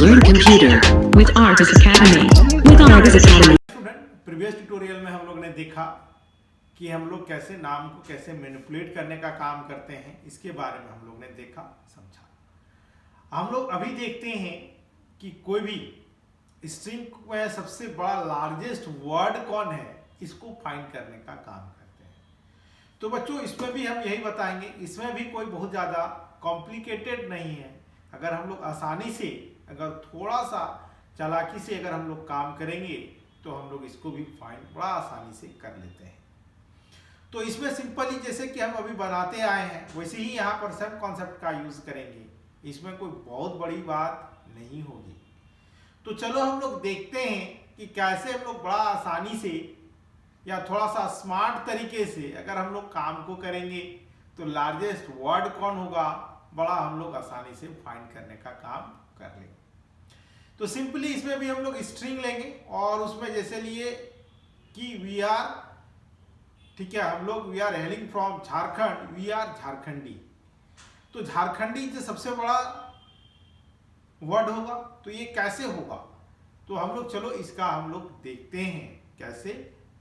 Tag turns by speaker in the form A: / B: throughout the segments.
A: learn computer with Argus Academy. With Argus Academy.
B: Student, previous tutorial में हम लोग ने देखा कि हम लोग कैसे नाम को कैसे मैनिपुलेट करने का काम करते हैं, इसके बारे में हम लोग ने देखा समझा। हम लोग अभी देखते हैं कि कोई भी स्ट्रिंग में सबसे बड़ा लार्जेस्ट वर्ड कौन है, इसको फाइंड करने का काम करते हैं। तो बच्चों, इसमें भी हम यही बताएंगे, इसमें भी कोई बहुत ज़्यादा कॉम्प्लिकेटेड नहीं है। अगर हम लोग आसानी से, अगर थोड़ा सा चालाकी से अगर हम लोग काम करेंगे तो हम लोग इसको भी फाइंड बड़ा आसानी से कर लेते हैं। तो इसमें सिंपली जैसे कि हम अभी बनाते आए हैं, वैसे ही यहाँ पर सेम कॉन्सेप्ट का यूज करेंगे। इसमें कोई बहुत बड़ी बात नहीं होगी। तो चलो हम लोग देखते हैं कि कैसे हम लोग बड़ा आसानी से या थोड़ा सा स्मार्ट तरीके से अगर हम लोग काम को करेंगे तो लार्जेस्ट वर्ड कौन होगा, बड़ा हम लोग आसानी से फाइंड करने का काम कर लेंगे। तो सिंपली इसमें भी हम लोग स्ट्रिंग लेंगे और उसमें जैसे लिए कि वी आर, ठीक है, हम लोग we are hailing from Jharkhand, we are Jharkhandi. तो झारखंडी जो सबसे बड़ा वर्ड होगा, तो ये कैसे होगा, तो हम लोग चलो इसका हम लोग देखते हैं कैसे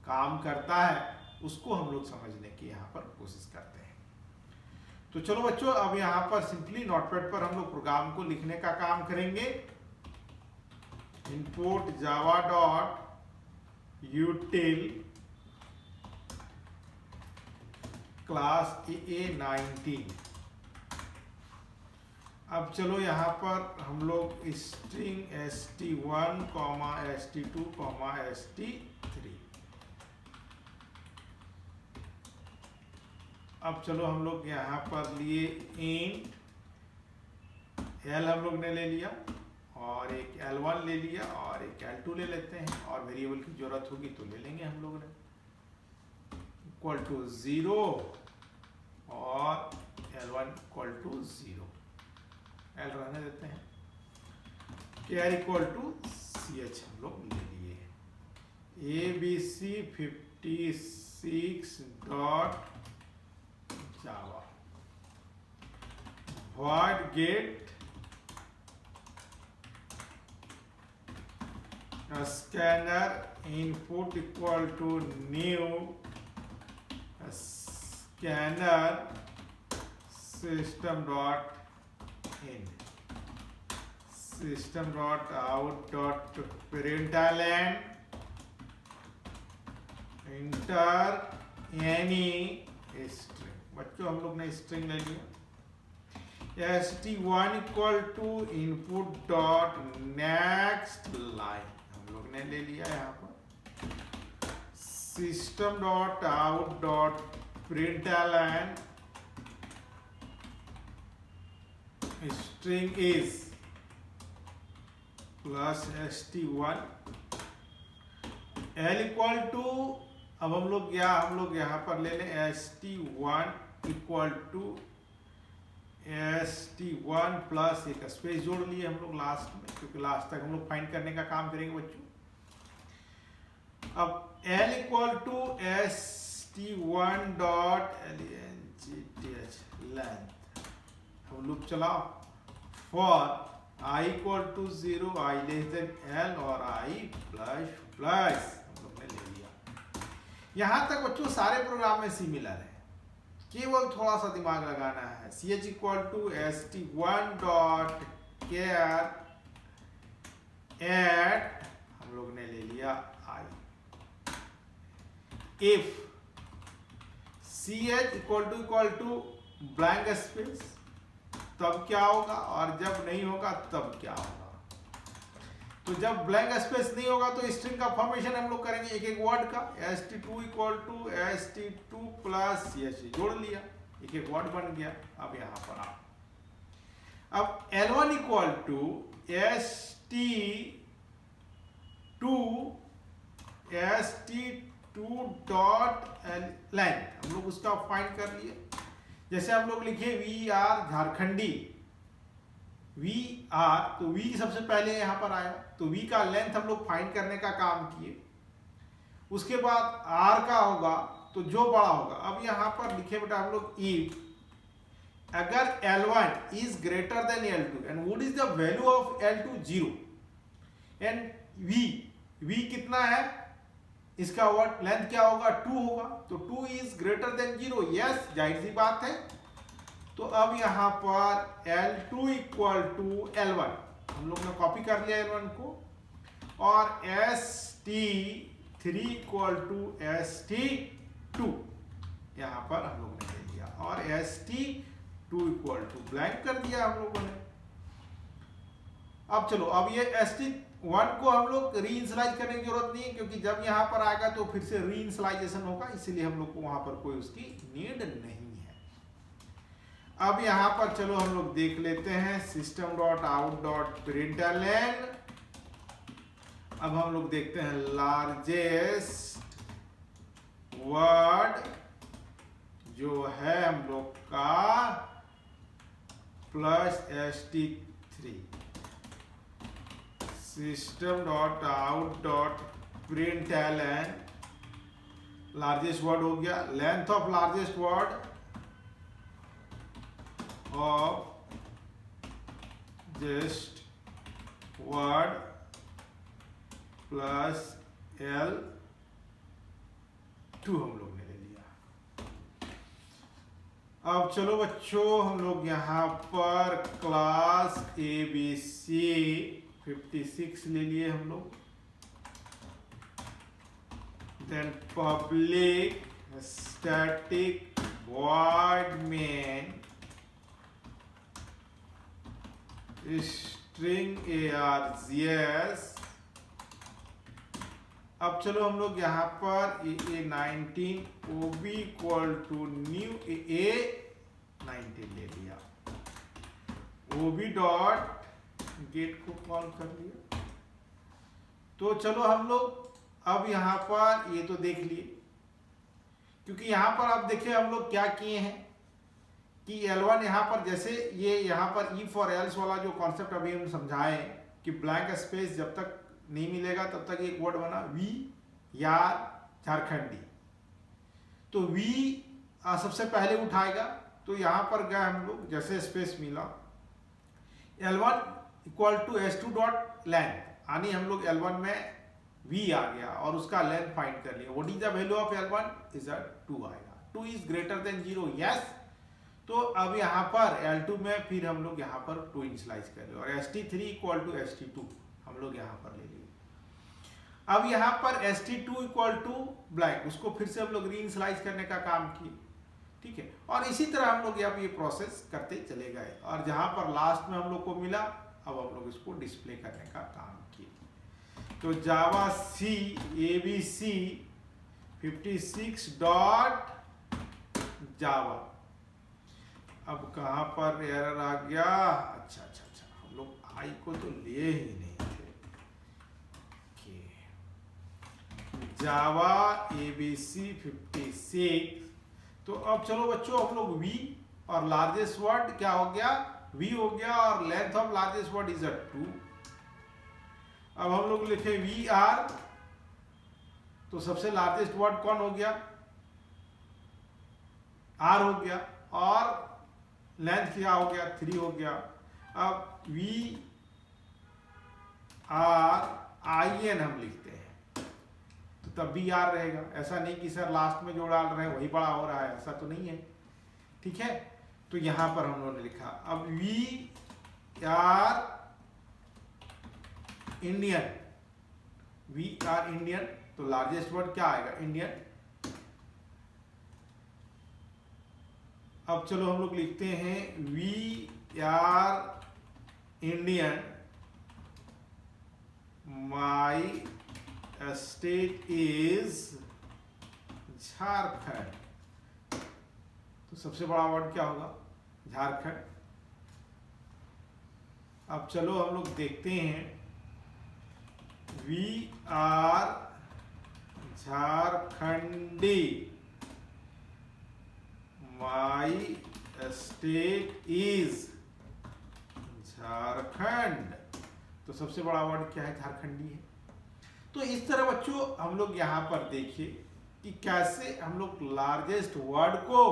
B: काम करता है, उसको हम लोग समझने की यहाँ पर कोशिश करते हैं। तो चलो बच्चों, अब यहाँ पर सिंपली नोटपैड पर हम लोग प्रोग्राम को लिखने का काम करेंगे। import java dot util class a19। अब चलो यहाँ पर हम लोग स्ट्रिंग st1, st2, st3। अब चलो हम लोग यहाँ पर लिए int l हम लोग ने ले लिया और एक L1 ले लिया और एक L2 ले लेते हैं, और वेरिएबल की जरूरत होगी तो ले लेंगे हम लोग ने, इक्वल टू 0 और L1 इक्वल टू 0, L रहने देते हैं, केयर इक्वल टू CH हम लोग ले लिए। ABC 56 dot Java void get scanner input equal to new scanner system dot in system dot out dot println enter any string। बच्चों, हम लोग ने स्ट्रिंग ले लिया। st1 equal to input dot next line हम लोग ने ले लिया। यहाँ पर system dot out dot println string is plus st1 l equal to, अब हम लोग यहाँ पर ले लें st1 equal to st1 plus एक स्पेस जोड़ लिए हम लोग लास्ट में, क्योंकि लास्ट तक हम लोग फाइंड करने का काम करेंगे बच्चों। अब l equal to st1 dot length हम लूप चलाओ for i equal to 0, i less than l और i प्लस प्लस हम लोग ने ले लिया। यहाँ तक बच्चों सारे प्रोग्राम में सिमिलर है, केवल थोड़ा सा दिमाग लगाना है। ch equal to st1 dot char at हम लोग ने ले लिया i। If ch equal to blank space, तब क्या होगा, और जब नहीं होगा तब क्या होगा। तो जब ब्लैंक स्पेस नहीं होगा तो स्ट्रिंग का फॉर्मेशन हम लोग करेंगे एक एक वर्ड का। st2 equal to st2 plus ch जोड़ लिया, एक एक वर्ड बन गया। अब यहाँ पर अब l1 equal to st2 dot length हम लोग उसका फाइंड कर लिए। जैसे हम लोग लिखे we are Jharkhandi, we are, तो वी सबसे पहले यहाँ पर आया, तो वी का लेंथ हम लोग फाइंड करने का काम किए। उसके बाद आर का होगा तो जो बड़ा होगा। अब यहाँ पर लिखे बेटा हम लोग अगर L1 is greater than L2 and what is the value of L2 0 and V कितना है, इसका व्हाट लेंथ क्या होगा 2 होगा, तो 2 इज ग्रेटर देन 0, यस जाहिर सी बात है। तो अब यहां पर L2 इक्वल टू L1 हम लोग ने कॉपी कर लिया L1 को, और ST3 इक्वल टू ST2 यहां पर हम लोग ने ले लिया, और ST2 इक्वल टू ब्लैंक कर दिया हम लोगों ने। अब चलो, अब ये ST1 को हम लोग रीइनिशियलाइज करने की जरूरत नहीं है, क्योंकि जब यहां पर आएगा तो फिर से रीइनिशियलाइजेशन होगा, इसलिए हम लोग को वहां पर कोई उसकी नीड नहीं है। अब यहां पर चलो हम लोग देख लेते हैं system dot out dot println. अब हम लोग देखते हैं लार्जेस्ट वर्ड जो है हम लोग का plus ST3, system dot out dot println largest word हो गया, length of largest word of just word plus L2 हम लोग ने ले लिया। अब चलो बच्चों, हम लोग यहाँ पर क्लास ABC 56 ले लिए हम लोग, then public static void main string args। अब चलो हम लोग यहाँ पर A19 OB equal to new A19 ले लिया, OB डॉट गेट को कॉल कर लिया। तो चलो हम लोग अब यहाँ पर ये तो देख लिए, क्योंकि यहाँ पर आप देखिए हम लोग क्या किए हैं कि L1 यहाँ पर जैसे ये यहाँ पर if और else वाला जो कॉन्सेप्ट अभी हम समझाए कि ब्लैंक स्पेस जब तक नहीं मिलेगा तब तक एक वर्ड बना V या झारखंडी, तो V सबसे पहले उठाएगा, तो यहाँ पर गए हम लोग, जैसे स्पेस मिला L1 equal to S2 dot length, यानी हम लोग L1 में V आ गया और उसका लेंथ फाइंड कर लिया, what is the value of L1 is 2 आएगा, 2 इज ग्रेटर देन 0, यस। तो अब यहाँ पर L2 में फिर हम लोग यहाँ पर 2 इनिशियलाइज कर लिए, और ST3 इक्वल टू ST2 हम लोग यहाँ पर ले लिए। अब यहाँ पर ST2 इक्वल टू ब्लैंक, उसको फिर से हम लोग रीइनिशियलाइज करने का काम किए, ठीक है। और इसी तरह हम लोग अब ये प्रोसेस करते चले गए, और जहाँ पर लास्ट में हम लोग को मिला, अब हम लोग इसको डिस्प्ले करने का काम किए। तो जावा C ABC 56 डॉट जावा, अब कहाँ पर एरर आ गया, अच्छा अच्छा अच्छा, हम लोग आई को तो लिए ही नहीं थे, जावा ABC 56। तो अब चलो बच्चों हम लोग V और लार्जेस्ट वर्ड क्या हो गया, V हो गया, और length of largest word is 2। अब हम लोग लिखे VR, तो सबसे लार्जेस्ट वर्ड कौन हो गया, R हो गया, और लेंथ क्या हो गया 3 हो गया। अब VRIN हम लिखते हैं, तो तब भी R रहेगा, ऐसा नहीं कि सर लास्ट में जो डाल रहे हैं वही बड़ा हो रहा है, ऐसा तो नहीं है, ठीक है। तो यहां पर हम लोगों ने लिखा, अब VR इंडियन, तो लार्जेस्ट वर्ड क्या आएगा, इंडियन। अब चलो हम लोग लिखते हैं VR Indian, my state is Jharkhand, तो सबसे बड़ा वर्ड क्या होगा, झारखंड। अब चलो हम लोग देखते हैं VR Jharkhandi, my state is Jharkhand, तो सबसे बड़ा वर्ड क्या है, झारखंडी है। तो इस तरह बच्चों हम लोग यहाँ पर देखिए कि कैसे हम लोग लार्जेस्ट वर्ड को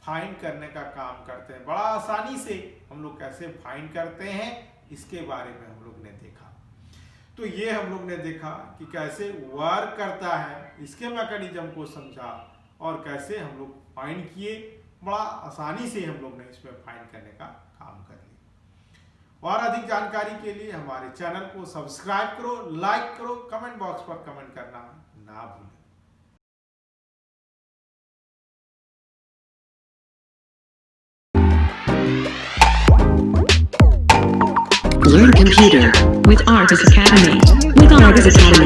B: फाइंड करने का काम करते हैं। बड़ा आसानी से हम लोग कैसे फाइंड करते हैं इसके बारे में हम लोग ने देखा। तो ये हम लोग ने देखा कि कैसे वर्क करता है, इसके मैकेनिज्म को समझा और कैसे हम लोग फाइंड किए। बड़ा आसानी से हम लोग ने इसमें फाइंड करने का काम कर लिया। और अधिक जानकारी के लिए हमारे चैनल को सब्सक्राइब करो, लाइक करो, कमेंट बॉक्स पर कमेंट करना ना भूलें।
A: Learn computer with Artis Academy. With Artis Academy.